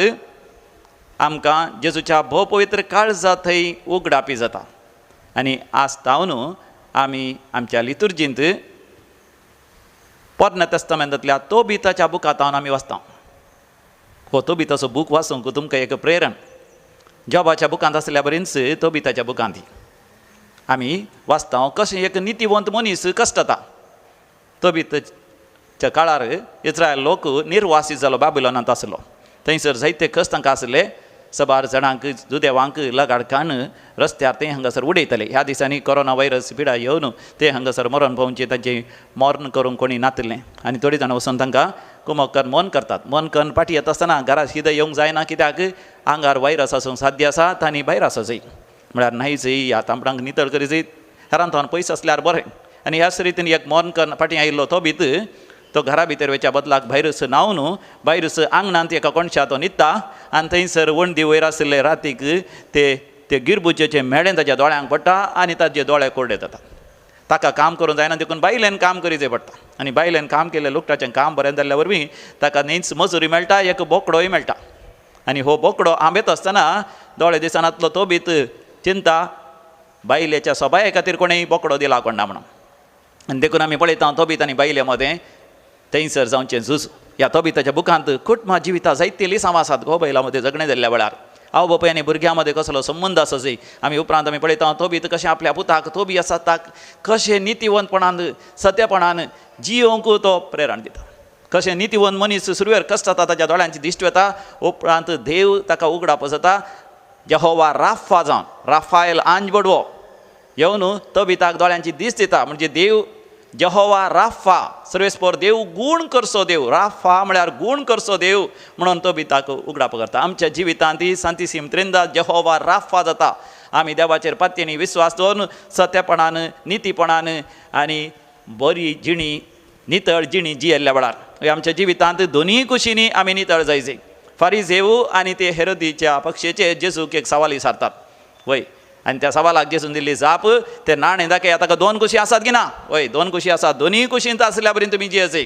आमकां जेजूच्या भोव पवित्र काळजा थंय उगडापी जाता. आनी आस्तावन आमी आमच्या लितुर्जींत पोरण्या तेस्तामेंतांतल्या तोबिताच्या बुकांतावन आमी वाचता. हो तोबिताचो बूक वाचूंक तुमकां एक प्रेरण. जॉबाच्या बुकांत आसल्या बरींच तोबिताच्या बुकांत आमी वाचता कशें एक नितीवंत मनीस कश्टता. तोबिताच्या काळार इस्रायल लोक निर्वासीत जालो बाबिलोनांत आसलो. थंयसर जायते कश्ट तांकां आसले. सबार जाणांक जुदेवांक लगाडकान रस्त्यार ते हांगासर उडयतले. ह्या दिसांनी कोरोना व्हायरस पिडा येवन ते हांगासर मरण पावचे तांचें मरण करूंक कोणी नातलें. आनी थोडीं जाणां वचून तांकां कुमक करून मन करतात. मन करून पाटी येता आसतना घरा सीदे येवंक जायना, कित्याक आंगार व्हायरस आसूंक साध्य आसा आनी भायर आसूं जाय. म्हळ्यार न्हय जाय, ह्या तांबडांक नितळ करी जाय, घरांत पयस आसल्यार बरें. आनी ह्याच रितीन एक मरण करून पाटी आयिल्लो तो भीत तो घरा भितर वेच्या बदलाक भायरस न्हांवन भायरस आंगणांत एका कोणशा तो न्हिदता. आनी थंयसर वणदी वयर आसले रातीक ते गिरबुचेचे मेळें ताच्या दोळ्यांक पडटा आनी ताचे दोळे कोरडे जातात. ताका काम करूंक जायना, देखून बायलेन काम करी जाय पडटा. आनी बायलेन काम केलें लुकटाचें काम बरें जाल्ल्या वरवीं ताका नीच मजुरी मेळटा, एक बोकडोय मेळटा. आनी हो बोकडो आंबेत आसतना दोळे दिसानांतलो तो भीत चिंता बायलेच्या सोबाये खातीर कोणेंय बोकडो दिला कोण ना म्हणून. आनी देखून आमी पळयता तो भीत आनी बायले मदें थंयसर जावचें झूज. ह्या तोबिताच्या बुकांत कुटुंबा जिवितां जायते लिसांव आसात. घोव बैला मदें जगणें जाल्ल्या वेळार आवय बापूय आनी भुरग्यां मदें कसलो संबंद आसा जाय. आमी उपरांत आमी पळयता तोबीत कशें आपल्या पुताक तोबी आसा ताक कशें नितीवंतपणान सत्यपणान जियोवंक तो प्रेरण दिता. कशें नितीवंत मनीस सुरवेर कश्ट जाता, ताच्या दोळ्यांची दिश्ट येता, उपरांत देव ताका उगडाप जाता. यहोवा राफा जावन राफायल आंज बडवो येवन तोबिताक दोळ्यांची दिश्ट दिता. म्हणजे देव यहोवा राफा सर्वेस्पर देव गूण करचो देव. राफा म्हळ्यार गूण करचो देव म्हणून तोबिताक उगडाप करता. आमच्या जिवितांत सांतिसीम त्रिंदाद यहोवा राफा जाता. आमी देवाचेर पातयेनी विस्वास दवरून सत्यपणान नितीपणान आनी बरी जिणी नितळ जिणी जियेल्ल्या वेळार आमच्या जिवितांत दोनीय कुशींनी आमी नितळ जायचे. फारिझेव आनी ते हेरोदीच्या पक्षेचे जेजूक एक सवाल विचारतात. वय आनी त्या सवालाक जेजून दिल्ली जाप ते नाणें दाखय. ताका 2 कुशी आसात की ना? वय 2 कुशी आसात. दोनीय कुशींत आसल्या बरी तुमी जियेचें.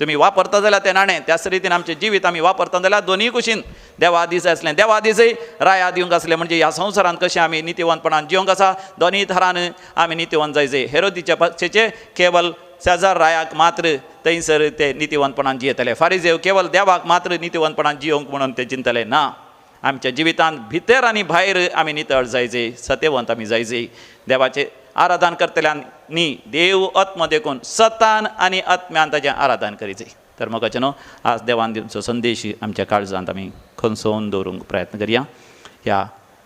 तुमी वापरता जाल्यार तें नाणें त्याच रितीन आमचें जिवीत आमी वापरता जाल्यार दोनीय कुशीन देवा दीस आसलें देवा दिसय राया दिवंक आसलें. म्हणजे ह्या संवसारांत कशें आमी नितीवंतपणान जिवंक आसा दोनीय थरान आमी नितीवंत जायचे. हेरोदीच्या पक्षेचे केवल शेजार रायाक मात्र थंयसर ते नितीवंतपणान जियेतले. फारिझेव केवल देवाक मात्र नितीवंतपणान जियोंक म्हणून ते चिंतले ना. आमच्या जिवितांत भितर आनी भायर आमी नितळ जायचे, सत्यवंत आमी जायचे. देवाचे आराधन करतल्यांनी देव आत्म देखून सतान आनी आत्म्यान ताचें आराधन करीचे. तर म्हाका न्हू आज देवान दिवचो संदेश आमच्या काळजांत आमी खंचोवन दवरूंक प्रयत्न करया. ह्या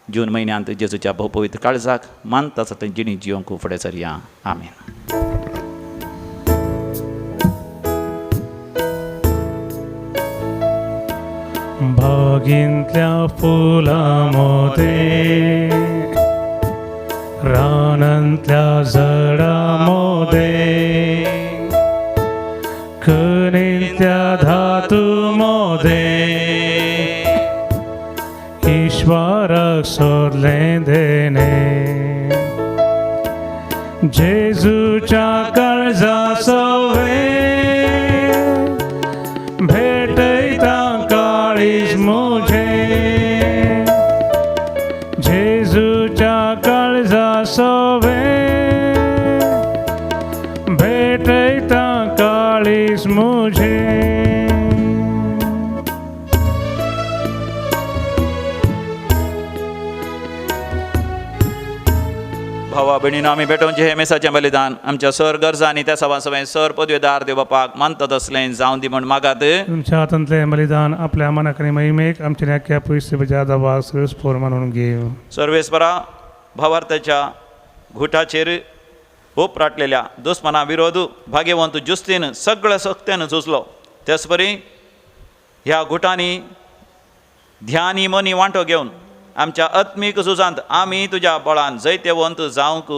जून म्हयन्यांत जेजूच्या भोव पवित्र काळजाक मानता आसा थंय जिणी जियोंक फुडें सरया. आमेन. बागेंतल्या फुलांमध्ये रानांतल्या झाडांमध्ये खणींतल्या धातूमध्ये ईश्वराक सोदलें देणे. जेजूच्या काळजा सवे भेटयता काळीज मुझे. जेजूच्या काळजा सवे भेटयता काळीज मुझे. भावा भयणीनो आमी भेटोवचें हे मेसाचें बलिदान आमच्या सर गरजा आनी त्या सभा सभेन सर पदवेदार देव बापाक मानतात असलें जावं दी म्हण मागात. तुमच्या हातांतलें बलिदान आपल्या मनाक आनी महिमेक आमच्या नाक्या पयस दावा सर्वस्फोर मानून घेव. सर्वेस्परा भावार्थाच्या घुटाचेर उपराटलेल्या दुस्मना विरोध भाग्यवंत जुस्तीन सगळ्या सक्तीन झुजलो. तेच परी ह्या घुटांनी ध्यानी मनी वांटो घेवन आमच्या आत्मीक झुजांत आमी तुज्या बळान जैत्यवंत जावंक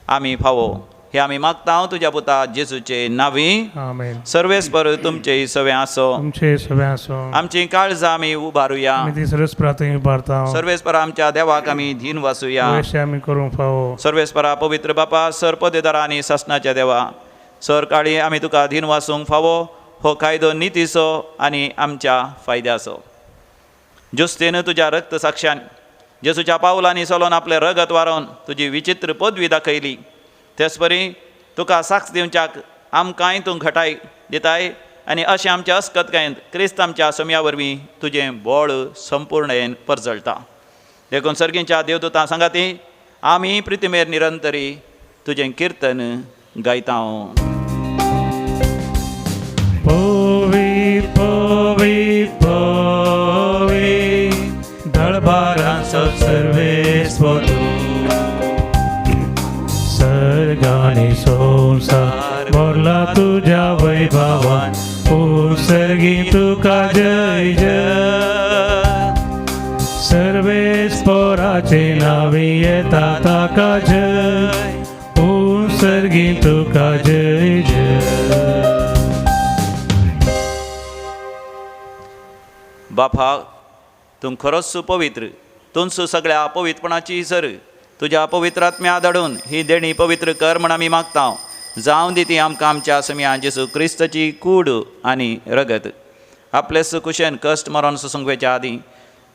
आमी फावो हे आमी मागता तुज्या पुता जेजूचे नांवी. आमेन. सर्वेस्पर तुमचे सवे आसो. तुमचे सवे आसो. आमची काळजां आमी उबारुया. आमी ती सर्वस्परातूय उबारता. सर्वेस्परा आमच्या देवाक आमी धीन वासुया. आमी करूंक फावो. सर्वेस्परा पवित्र बापा सर पदेदारा आनी शासनाच्या देवा सर काळी आमी तुका दिन वासूंक फावो हो कायदो नितीचो आनी आमच्या फायद्याचो. जुस्तेन तुज्या रक्त साक्षान जेसूच्या पावलांनी चलोन आपलें रगत वारोवन तुजी विचित्र पदवी दाखयली. तेच परी तुका साक्ष दिवच्याक आमकांय तूं घटाय दिताय आनी अशें आमच्या अस्कतकायेंत क्रिस्त आमच्या सोम्या वरवीं तुजें बळ संपूर्णयेन परजळटा. देखून सर्गींच्या देवदूतां सांगाती आमी प्रितीमेर निरंतरी तुजें कीर्तन गायता. पवित्र पवित्र पवित्र दरबारांचो सर्वेस्वर सर्गानी संसार भरला तुझ्या वैभवान सर्गी तुका जय जय. सर्वेस्पराचे नावे येता ताका जय सर्गी तुका जय जय. बापा तूं खरोच पवित्र, तूंच सगळ्या पवित्रपणाची सर. तुज्या पवित्र आत्म्या धाडून ही देणी पवित्र कर म्हण आमी मागता. जावं दी ती आमकां आमच्या सम्या जेसू क्रिस्ताची कूड आनी रगत. आपलेस कुशेन कश्ट मरण सुसंगवेच्या आदीं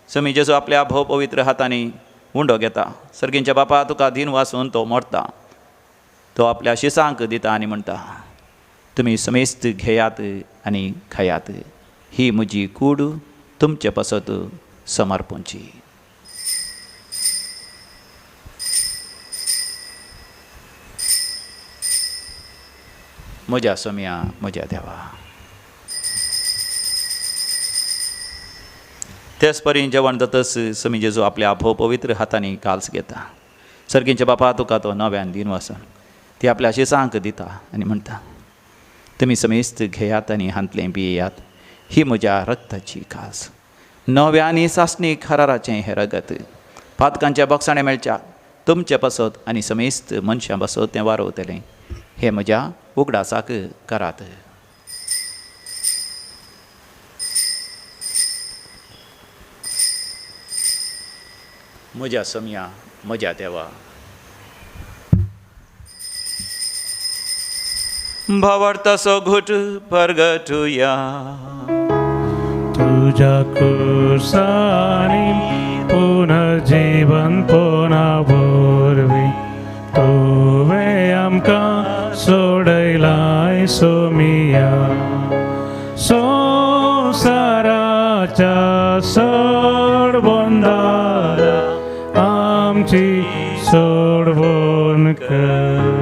समी जेसू आपल्या भोव पवित्र हातांनी उंडो घेता. सर्गींच्या बापा तुका दिन वासून तो मरता. तो आपल्या शिसांक दिता आनी म्हणटा तुमी समेस्त घेयात आनी खायात. ही म्हजी कूड तुमचे पसत समर्पूंची. म्हज्या सोम्या म्हज्या देवा. तेच परी जेवण जातच समी जेजू आपल्या भोव पवित्र हातांनी काल्स घेता. सर्गींच्या बापा तुका तो नव्यान दिन वासन ती आपल्या शिसांक दिता आनी म्हणटा तुमी समेस्त घेयात आनी हांतलें पियेयात. ही म्हज्या रक्ताची कास नव्यानी सासणी खराराचें हें रगत पातकांच्या बॉक्साणें मेळच्या तुमचे पसत आनी समेस्त मनशां बसत तें वारोवतलें. हे म्हज्या उगडासाक करात. म्हज्या सोम्या म्हज्या देवा. भावार्थाचो घोट परगटुया. तुझ्या कुर्सानी पुनर्जीवन पोना बोरवी तुवें आमकां सोडयलाय सोमिया. संवसाराच्या सोडबंदारा आमची सोडवण कर.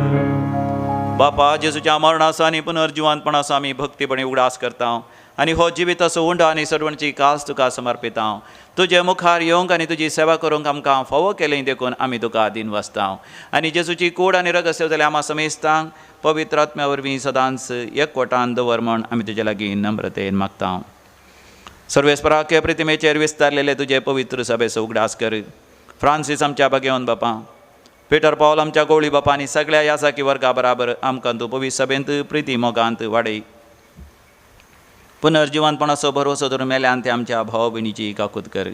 बापा जेजूच्या मरणाचा आनी पुनर्जिवानपणाचो आमी भक्तीपणी उगडास करता आनी हो जिविताचो उंडो आनी सडवणची कास तुका समर्पिता. तुजे मुखार येवंक आनी तुजी सेवा करूंक आमकां फावो केलें देखून आमी तुका दिन वाचता. आनी जेजूची कूड आनी रगत सेव जाल्यार आमा समेस्तांक पवित्र आत्म्या वरवीं सदांच एकवटान दवर म्हण आमी तुजे लागीं नम्रतेन मागता. सर्वेस्पराके प्रतिमेचेर विस्तारलेले तुजे पवित्र सभेचो उगडास कर. फ्रांसीस आमच्या भगेवन बापा, पीटर पॉल आमच्या गवळी बापा आनी सगळ्या यासाकी वर्गा बराबर आमकां तूं पवित्र सभेंत प्रिती मोगांत वाडय. पुनर्जिवानपणाचो भरवसो धरून मेल्यान ते आमच्या भाव भयणीची काकूत कर.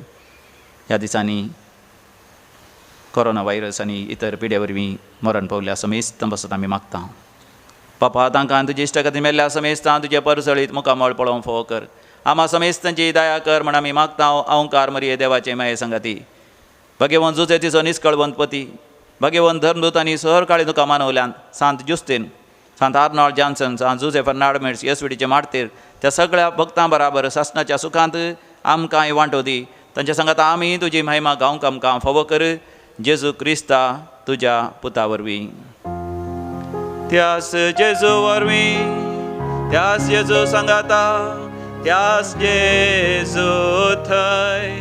ह्या दिसांनी कोरोना व्हायरस आनी इतर पिड्या वरवीं मरण पावल्या समेस्त बसत आमी मागता. बापा तांकां तुजे इश्ट खातीर मेल्ल्या समेस्तां तुजे परसळीत मुखामळ पळोवंक फावो कर. आमा समेस्तांची दया कर म्हण आमी मागता. अवंकार मरिये देवाचे माये संगाती, भगेवन जुजे तिचो निश्कळवंत पती, भगेवन धर्मदूतांनी सहर काळी तुका मानवल्यान सांत जुस्तीन, सांत आर्नॉल्ड जॉन्सन, सांत जुझेफ नाडमेट्स एसव्हीडीचे मारतेर त्या सगळ्या भक्तां बराबर सासणाच्या सुखांत आमकांय वांटो दी. तांच्या सांगात आमी तुजी महिमा गावंक आमकां फावो कर. जेजू क्रिस्ता तुज्या पुता वरवीं. त्यास जेजू वरवीं, त्यास जेजू सांगाता, त्यास जेजू थंय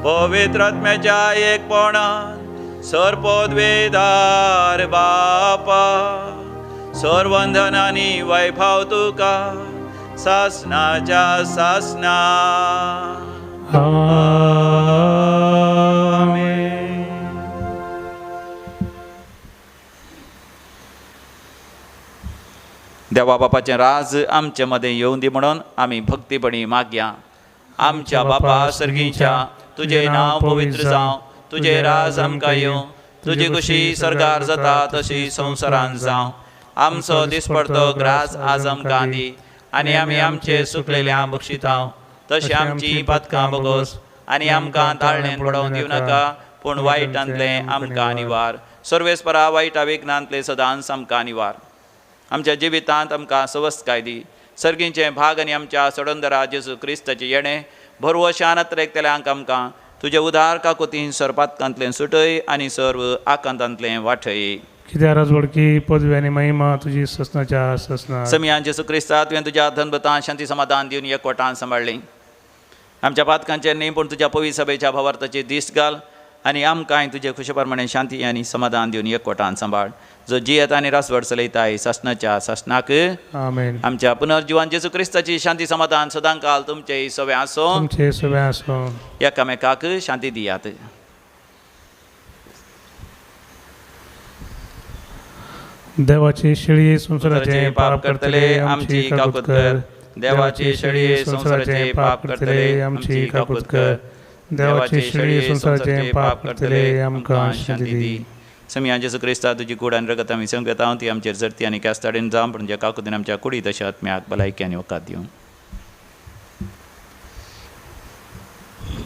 पवित्र आत्म्याच्या एकपणान सर्पोद्वेदार बापा, सर्वंधनानी वैभव तुका सासनाच्या सासना. आमेन. देवा बापाचें राज आमचे मदें येवं दी म्हणून आमी भक्तीपणी मागया. आमच्या बापा सर्गीच्या तुजें नांव पवित्र जावं, तुजें राज आमकां येवं, तुजी कुशी सर्गार जाता तशी संवसारांत जावं. आमचो दिसपडतो ग्रास आज आमकां दी आनी आमी आमचे सुकलेल्या बक्षितांव तशी आमची पथकां बोगोस आनी आमकां ताळणेन पडोवंक दिवं नाका पूण वायटांतले आमकां निवार सर्वेस्परा वायटा विघ्नांतले सदांच आमकां निवार आमच्या जिवितांत आमकां सवस्तकाय दी सर्गीचे भाग आनी आमच्या सोडंदरा जेजू क्रिस्ताचे येणे भरवशान एकतेल्यांक आमकां तुजे उदार काकुतीन सरपातकांतलें सुटय आनी सर्व आकांतांतलें वाठय कित्याक राजवडकी पदवी आनी महिमा तुजी ससनाच्या ससना समियान जेजू क्रिस्ता तुवें तुज्या धनबतां शांती समाधान दिवन एकवटान सांबाळ्ळीं आमच्या पातकांचेर न्ही पूण तुज्या पवित्र सभेच्या भावार्थाचे दीस घाल आनी आमकांय तुजे खुशेप्रमाणे शांती आनी समाधान दिवन एकवटान सांबाळ जो जियेत आनी रासवड चलयताय ससनाच्या ससनाक आमेन आमच्या पुनर्जिवान जेजू क्रिस्ताची शांती समाधान सदांकाल तुमचे सवे आसो तुमचे सवे आसो एकामेकाक शांती दियात देवाची शिळी संसाराचे पाप करतले आमची काकूत कर देवाची शिळी संसाराचे पाप करतले आमची काकूत कर देवाची शिळी संसाराचे पाप करतले आमकां शांती दी समिया जेजू क्रिस्ता तुजी कूड आनी रगत आमी संगता ती आमचेर सर्ती आनी कास्ताडेन जावं पूण ज्या काकुतीन आमच्या कुडी तशा आत्म्याक भलायकी आनी वकात दिवं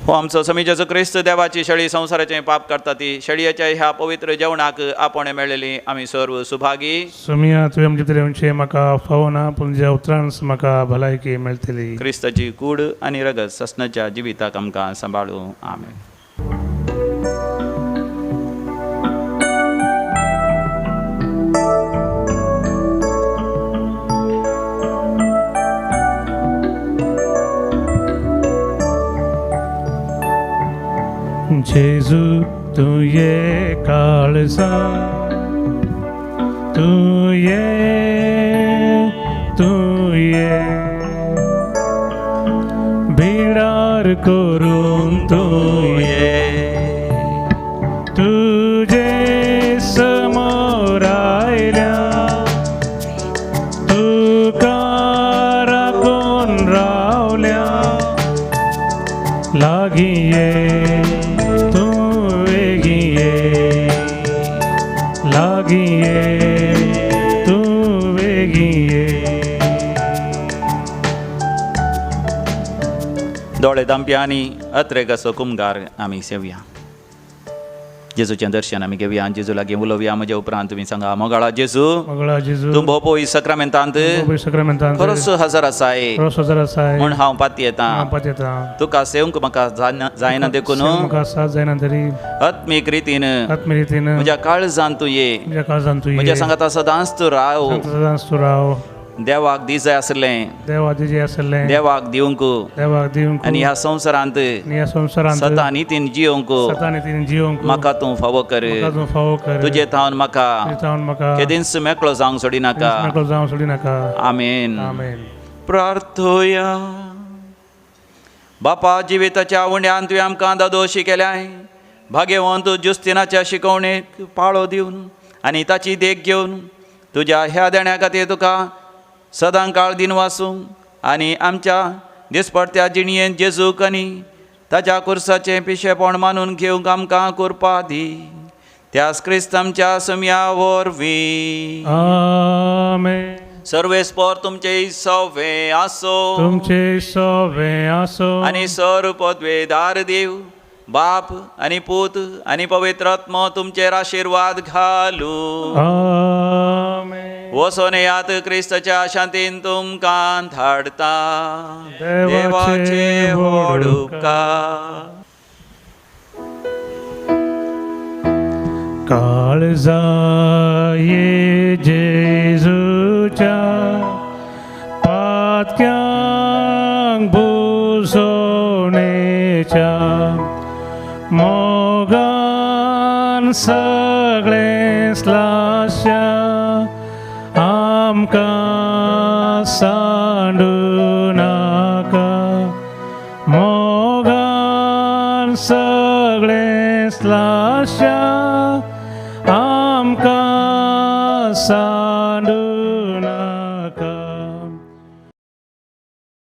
हो आमचो समी जेजू क्रिस्त देवाची शेळी संसाराचें पाप करता ती शेळयेच्या ह्या पवित्र जेवणाक आपण मेळ्ळेली आमी सर्व सुभागी समिया तुवें आमचे तरेचे म्हाका फावो ना पूण ज्या उतरान म्हाका भलायकी मेळटली क्रिस्ताची कूड आनी रगत ससनाच्या जिविताक आमकां सांबाळूं आमेन जेजू तुये काळजा तुये बिडार करून तुये तुझे समोर आयल्या तुका राखून रावल्या लागी ये दोळे दांप्यांनी अत्रे कसो कुमगार आमी सेवया जेजूचें दर्शन आमी घेवया जेजू लागीं उलोवया म्हजे उपरांत तुमी सांगा मोगाळा जेजू तूं भोवपो सक्रमेंतांत खरोच हजर आसाय म्हूण हांव पाती येतां तुका सेवंक म्हाका जायना देखून आत्मीक रितीन म्हज्या काळजांत तूं ये म्हज्या सांगाता सदांच तूं राव देवाक दी जाय आसलें देवाक दिवंक आनी ह्या संवसारांत सतानितीन जियोंक म्हाका तूं फावो कर तुजे थावन म्हाका केदींच मेकळो जावंक सोडिनाका आमेन प्रार्थोया बापा जिविताच्या उंड्यान तुवें आमकां दादोशी केल्याय भाग्यवंत जुस्तिनाच्या शिकवणेक पाळो दिवन आनी ताची देख घेवन तुज्या ह्या देण्या खातीर तुका सदांकाळ दिन वासूं आनी आमच्या दिसपडत्या जिणयेंत जेजूक आनी ताच्या कुर्साचें पिशेपण मानून घेवंक आमकां कृपा दी त्याच क्रिस्त आमच्या समिया वरवीं आमेन सर्वेस्पर तुमचे सवे आसो आनी सर्व पदवेदार देव बाप आनी पूत आनी पवित्र आत्मा तुमचेर आशिर्वाद घालूं वसोन येयात क्रिस्ताच्या शांतीन तुमकां धाडता देवाचे व्हड उपकार काळजा ये जेजूच्या पातक्यांक बुजोवणेच्या मोगान सगळे स्लाशा आमकां